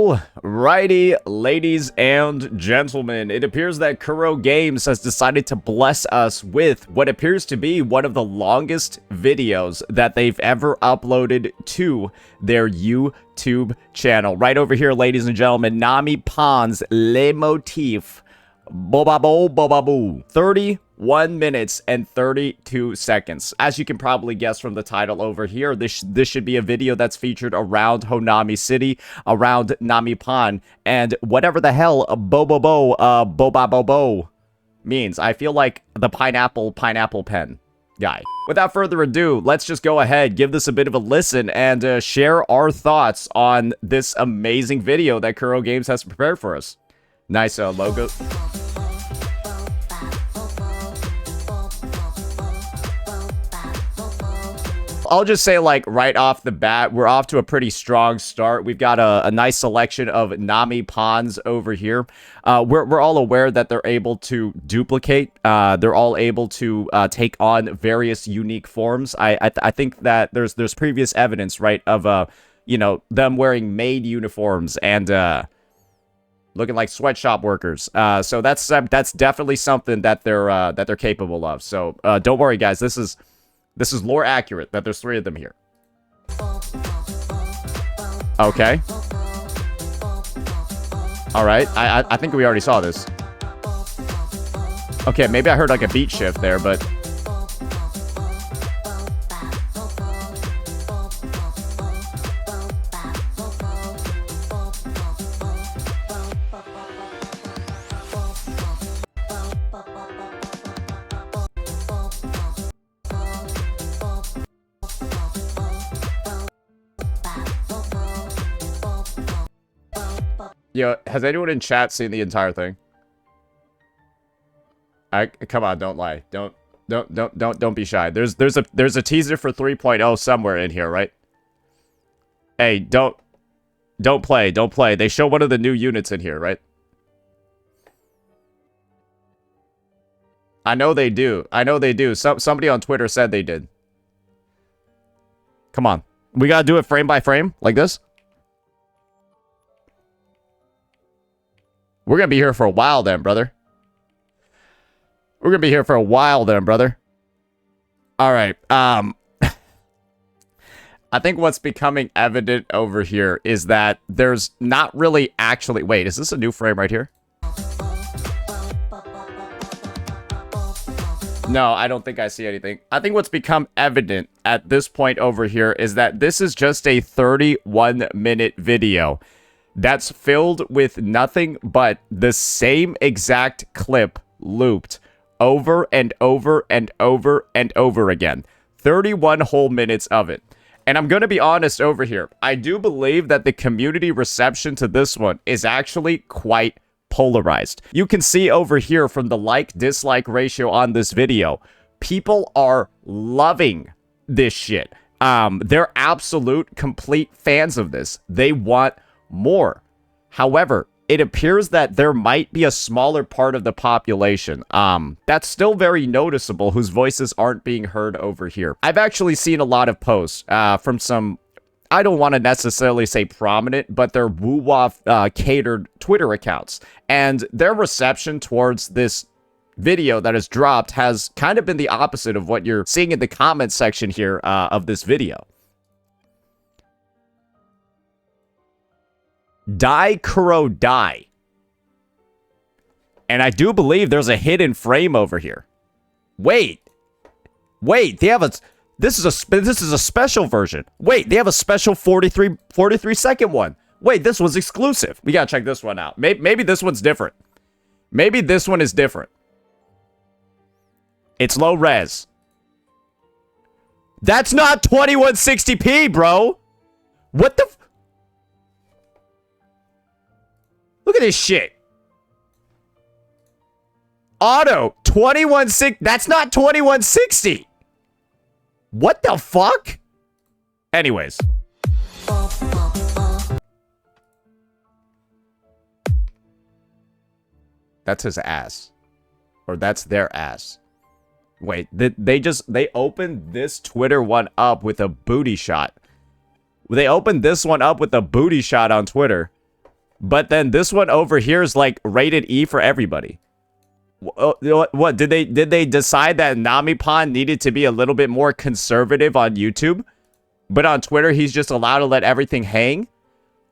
Alrighty, ladies and gentlemen, it appears that Kuro Games has decided to bless us with what appears to be one of the longest videos that they've ever uploaded to their YouTube channel. Right over here, ladies and gentlemen, Namipon's Le Motif Bobabo Bobaboo. 31 minutes and 32 seconds. As you can probably guess from the title over here, this should be a video that's featured around Honami City, around Namipon, and whatever the hell Bobabobo means. I feel like the pineapple pen guy. Without further ado, let's just go ahead, give this a bit of a listen, and share our thoughts on this amazing video that Kuro Games has prepared for us. Nice logo. I'll just say, like, right off the bat, we're off to a pretty strong start. We've got a nice selection of Namipons over here. We're all aware that they're able to duplicate. They're all able to take on various unique forms. I think that there's previous evidence, right, of you know, them wearing maid uniforms and looking like sweatshop workers. So that's definitely something that they're capable of. So don't worry, guys. This is lore accurate that there's 3 of them here. Okay. All right. I think we already saw this. Okay, maybe I heard like a beat shift there, but yo, has anyone in chat seen the entire thing? Come on, don't lie. Don't be shy. There's a teaser for 3.0 somewhere in here, right? Hey, don't play. They show one of the new units in here, right? I know they do. Somebody on Twitter said they did. Come on. We gotta do it frame by frame like this. We're gonna be here for a while then, brother. Alright, I think what's becoming evident over here is that there's not really actually... Wait, is this a new frame right here? No, I don't think I see anything. I think what's become evident at this point over here is that this is just a 31-minute video that's filled with nothing but the same exact clip looped over and over and over and over again. 31 whole minutes of it. And I'm going to be honest over here. I do believe that the community reception to this one is actually quite polarized. You can see over here from the like-dislike ratio on this video, people are loving this shit. They're absolute complete fans of this. They want more. However, it appears that there might be a smaller part of the population that's still very noticeable whose voices aren't being heard over here. I've actually seen a lot of posts from some, I don't want to necessarily say prominent, but they're woo-wah catered Twitter accounts. And their reception towards this video that is dropped has kind of been the opposite of what you're seeing in the comment section here of this video. Die, Kuro, die. And I do believe there's a hidden frame over here. Wait, they have a... This is a special version. Wait, they have a special 43 second one. Wait, this was exclusive. We gotta check this one out. Maybe this one's different. Maybe this one is different. It's low res. That's not 2160p, bro. What the... Look at this shit. Auto 2160. That's not 2160. What the fuck? Anyways. That's his ass. Or that's their ass. Wait, they opened this Twitter one up with a booty shot. They opened this one up with a booty shot on Twitter. But then this one over here is like rated E for everybody. What did they decide that Namipon needed to be a little bit more conservative on YouTube, but on Twitter he's just allowed to let everything hang?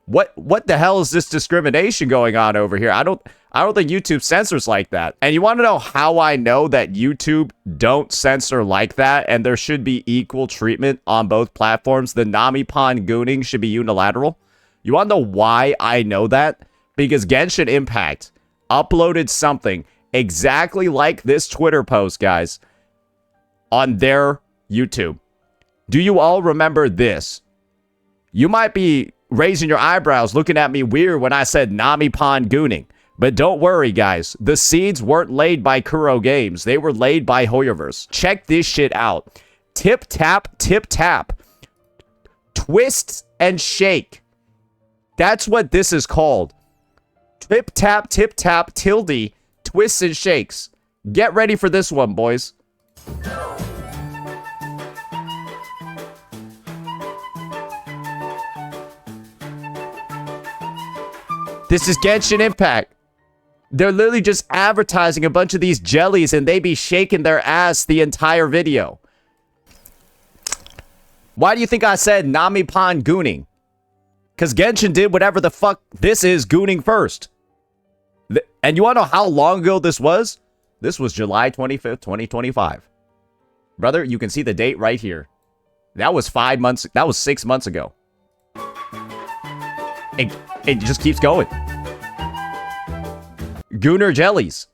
What the hell is this discrimination going on over here? I don't think YouTube censors like that. And you want to know how I know that YouTube don't censor like that and there should be equal treatment on both platforms? The Namipon gooning should be unilateral. You want to know why I know that? Because Genshin Impact uploaded something exactly like this Twitter post, guys, on their YouTube. Do you all remember this? You might be raising your eyebrows looking at me weird when I said Namipon gooning. But don't worry, guys. The seeds weren't laid by Kuro Games. They were laid by Hoyoverse. Check this shit out. Tip, tap, tip, tap. Twist and shake. That's what this is called. Tip, tap, tilde, twists and shakes. Get ready for this one, boys. This is Genshin Impact. They're literally just advertising a bunch of these jellies and they be shaking their ass the entire video. Why do you think I said Namipon gooning? Because Genshin did whatever the fuck this is gooning first. And you want to know how long ago this was? This was July 25th, 2025. Brother, you can see the date right here. That was 5 months. That was 6 months ago. It just keeps going. Gooner jellies.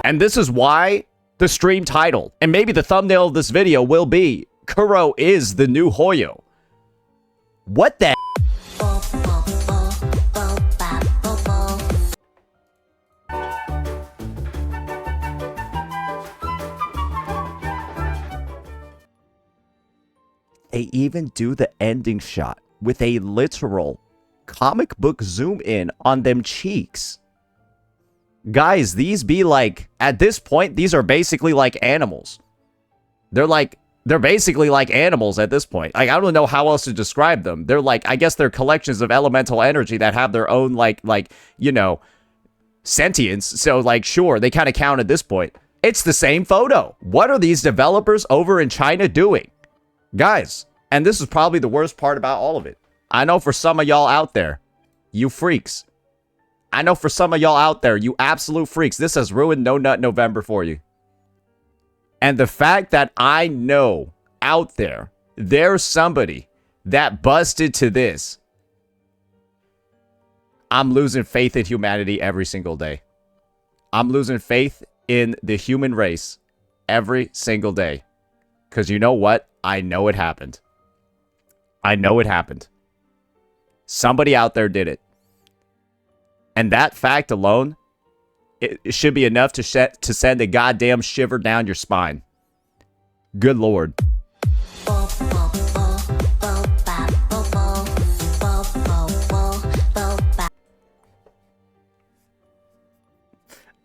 And this is why the stream title, and maybe the thumbnail of this video will be, Kuro is the new Hoyo. What the? They even do the ending shot with a literal comic book zoom in on them cheeks. Guys, these be like, at this point, these are basically like animals. They're basically like animals at this point. Like, I don't know how else to describe them. They're like, I guess they're collections of elemental energy that have their own, like, you know, sentience. So, like, sure, they kind of count at this point. It's the same photo. What are these developers over in China doing? Guys, and this is probably the worst part about all of it. I know for some of y'all out there, you freaks. I know for some of y'all out there, you absolute freaks, this has ruined No Nut November for you. And the fact that I know out there, there's somebody that busted to this. I'm losing faith in humanity every single day. I'm losing faith in the human race every single day. Because you know what? I know it happened. I know it happened. Somebody out there did it. And that fact alone, it should be enough to send a goddamn shiver down your spine. Good Lord.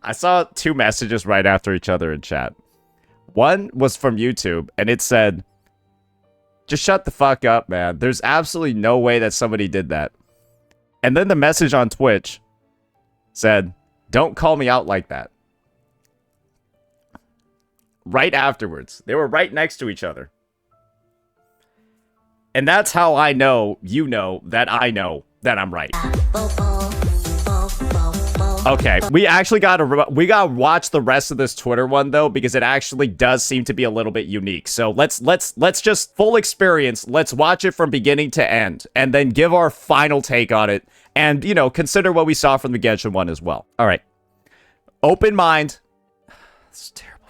I saw two messages right after each other in chat. One was from YouTube, and it said, just shut the fuck up, man. There's absolutely no way that somebody did that. And then the message on Twitch said, don't call me out like that. Right afterwards. They were right next to each other. And that's how I know, you know, that I know that I'm right. Okay, we gotta watch the rest of this Twitter one though, because it actually does seem to be a little bit unique. So let's just full experience. Let's watch it from beginning to end, and then give our final take on it, and you know, consider what we saw from the Genshin one as well. All right, open mind. This is terrible.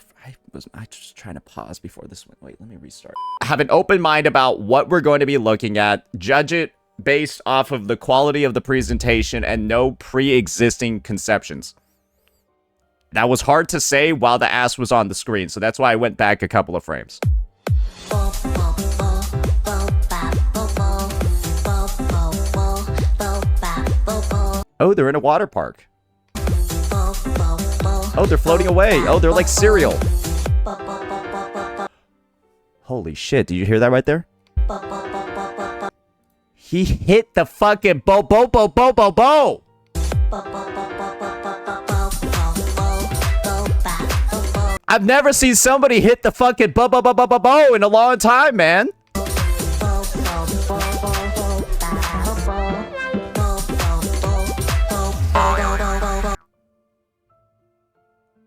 I just trying to pause before this one. Wait, let me restart. Have an open mind about what we're going to be looking at. Judge it based off of the quality of the presentation and no pre-existing conceptions. That was hard to say while the ass was on the screen, so that's why I went back a couple of frames. Oh, they're in a water park. Oh, they're floating away. Oh, they're like cereal. Holy shit, did you hear that right there? He hit the fucking bo. I've never seen somebody hit the fucking bo in a long time, man.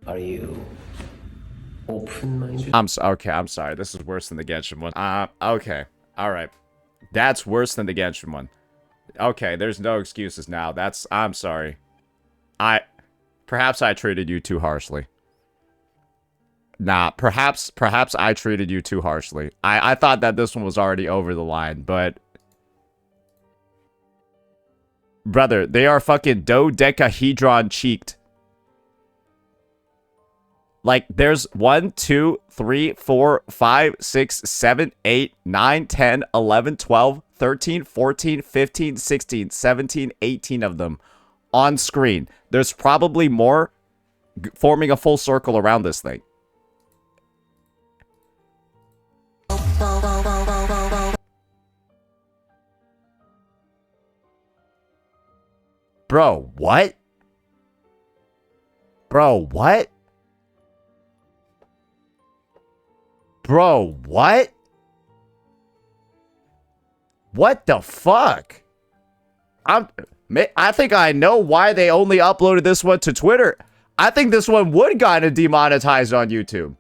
Are you open-minded? Okay, I'm sorry. This is worse than the Genshin one. Okay. All right. That's worse than the Genshin one. Okay, there's no excuses now. I'm sorry. Perhaps I treated you too harshly. Nah, perhaps I treated you too harshly. I thought that this one was already over the line, but... Brother, they are fucking dodecahedron cheeked. Like, there's 1, 2, 3, 4, 5, 6, 7, 8, 9, 10, 11, 12, 13, 14, 15, 16, 17, 18 of them on screen. There's probably more forming a full circle around this thing. Bro, what? Bro, what? Bro, what? What the fuck? I think I know why they only uploaded this one to Twitter. I think this one would gotten demonetized on YouTube.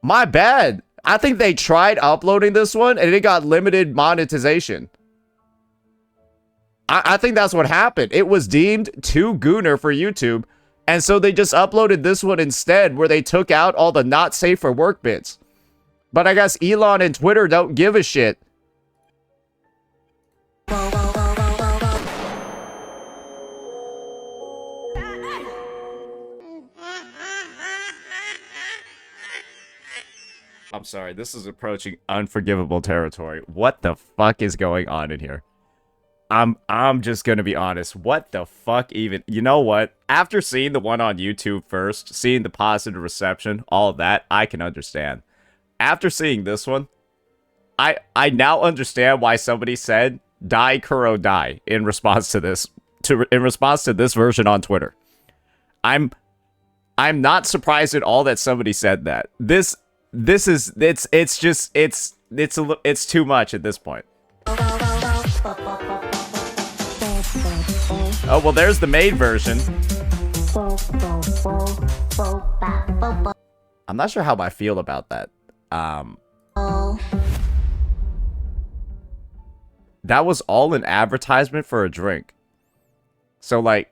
My bad. I think they tried uploading this one and it got limited monetization. I think that's what happened. It was deemed too gooner for YouTube. And so they just uploaded this one instead where they took out all the not safe for work bits. But I guess Elon and Twitter don't give a shit. I'm sorry, this is approaching unforgivable territory. What the fuck is going on in here? I'm just gonna be honest. What the fuck even? You know what? After seeing the one on YouTube first, seeing the positive reception, all of that, I can understand. After seeing this one, I now understand why somebody said "Die Kuro Die" in response to this version on Twitter. I'm not surprised at all that somebody said that. It's too much at this point. Oh, well, there's the main version. I'm not sure how I feel about that. That was all an advertisement for a drink. So, like,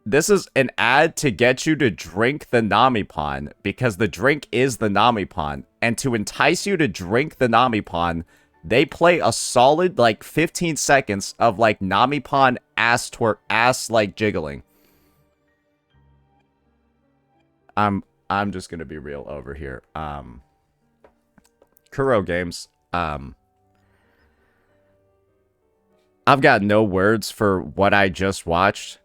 this is an ad to get you to drink the Namipon, because the drink is the Namipon. And to entice you to drink the Namipon, they play a solid, like, 15 seconds of, like, Namipon ass, like, jiggling. I'm just gonna be real over here. Kuro games, I've got no words for what I just watched.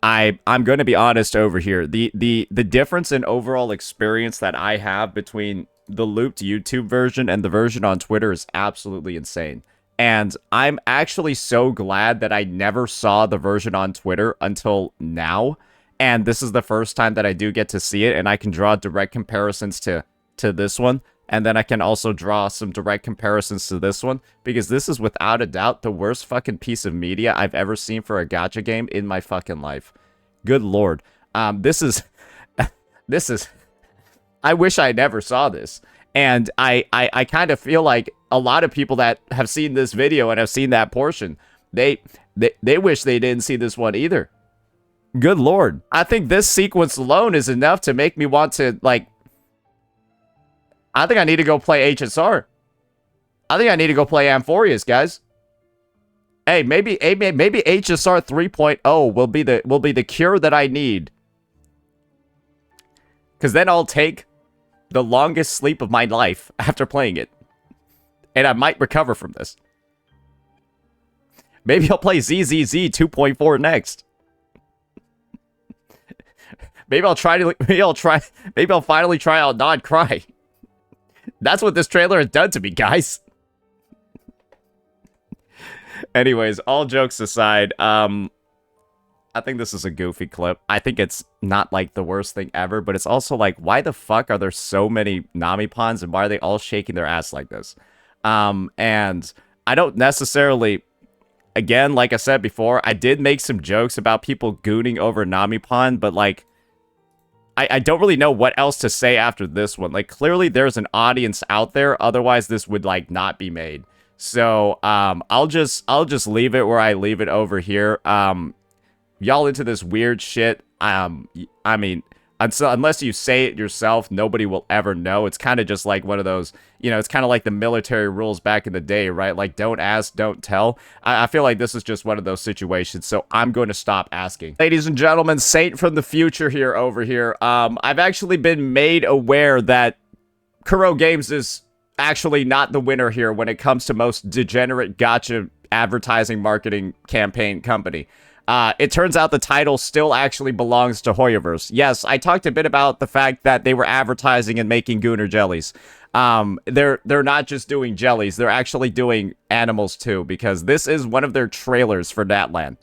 I'm going to be honest over here. The difference in overall experience that I have between the looped YouTube version and the version on Twitter is absolutely insane. And I'm actually so glad that I never saw the version on Twitter until now. And this is the first time that I do get to see it, and I can draw direct comparisons to this one. And then I can also draw some direct comparisons to this one, because this is without a doubt the worst fucking piece of media I've ever seen for a gacha game in my fucking life. Good lord. This is I wish I never saw this. And I kind of feel like a lot of people that have seen this video and have seen that portion, they wish they didn't see this one either. Good lord. I think this sequence alone is enough to make me want to, like, I think I need to go play HSR. I think I need to go play Amphorius, guys. Hey, maybe HSR 3.0 will be the cure that I need. Cause then I'll take the longest sleep of my life after playing it. And I might recover from this. Maybe I'll play ZZZ 2.4 next. Maybe I'll finally try out Not Cry. That's what this trailer has done to me, guys. Anyways, all jokes aside, I think this is a goofy clip. I think it's not like the worst thing ever, but it's also like, why the fuck are there so many Namipons and why are they all shaking their ass like this? And I don't necessarily, again, like I said before, I did make some jokes about people gooning over Namipon, but like, I don't really know what else to say after this one. Like, clearly there's an audience out there, otherwise this would like not be made. So, I'll just leave it where I leave it over here. Y'all into this weird shit, I mean, unless you say it yourself, nobody will ever know. It's kind of just like one of those, you know, it's kind of like the military rules back in the day, right? Like, don't ask, don't tell. I feel like this is just one of those situations, so I'm going to stop asking. Ladies and gentlemen, Saint from the future here over here. I've actually been made aware that Kuro Games is actually not the winner here when it comes to most degenerate gacha advertising marketing campaign company. It turns out the title still actually belongs to Hoyoverse. Yes, I talked a bit about the fact that they were advertising and making Gooner jellies. They're not just doing jellies, they're actually doing animals too, because this is one of their trailers for Natland.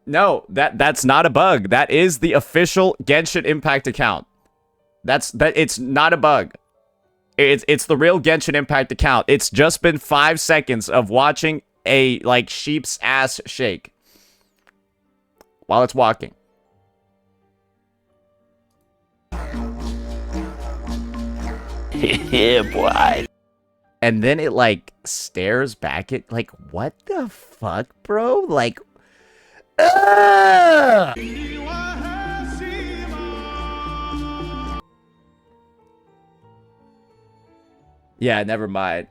No, that's not a bug. That is the official Genshin Impact account. It's not a bug. It's the real Genshin Impact account. It's just been 5 seconds of watching a, like, sheep's ass shake while it's walking. Yeah, boy. And then it, like, stares back at, like, what the fuck, bro? Like, ugh! Yeah, never mind.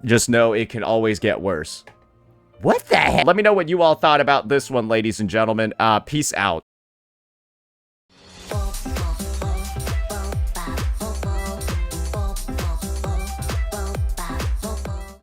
Just know it can always get worse. What the heck? Let me know what you all thought about this one, ladies and gentlemen. Peace out.